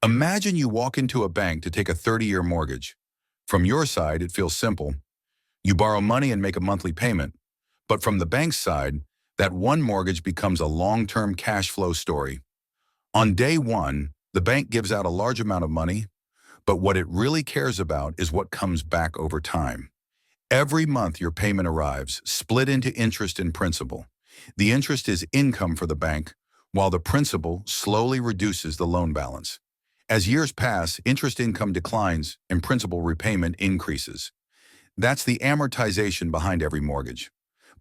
Imagine you walk into a bank to take a 30-year mortgage. From your side, it feels simple. You borrow money and make a monthly payment. But from the bank's side, that one mortgage becomes a long-term cash flow story. On day one, the bank gives out a large amount of money, but what it really cares about is what comes back over time. Every month your payment arrives, split into interest and principal. The interest is income for the bank, while the principal slowly reduces the loan balance. As years pass, interest income declines and principal repayment increases. That's the amortization behind every mortgage.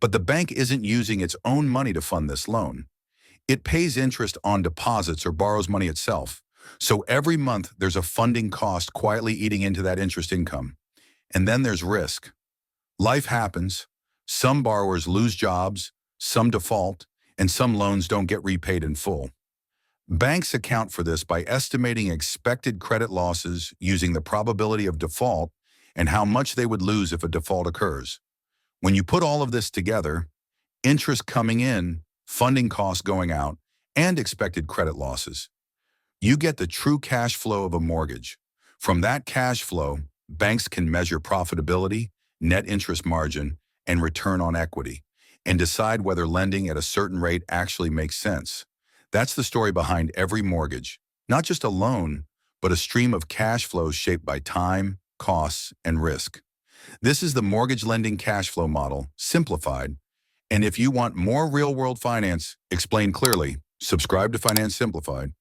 But the bank isn't using its own money to fund this loan. It pays interest on deposits or borrows money itself. So every month there's a funding cost quietly eating into that interest income. And then there's risk. Life happens. Some borrowers lose jobs, some default, and some loans don't get repaid in full. Banks account for this by estimating expected credit losses using the probability of default and how much they would lose if a default occurs. When you put all of this together, interest coming in, funding costs going out, and expected credit losses, you get the true cash flow of a mortgage. From that cash flow, banks can measure profitability, net interest margin, and return on equity, and decide whether lending at a certain rate actually makes sense. That's the story behind every mortgage, not just a loan, but a stream of cash flows shaped by time, costs, and risk. This is the mortgage lending cash flow model, simplified. And if you want more real-world finance explained clearly, subscribe to Finance Simplified.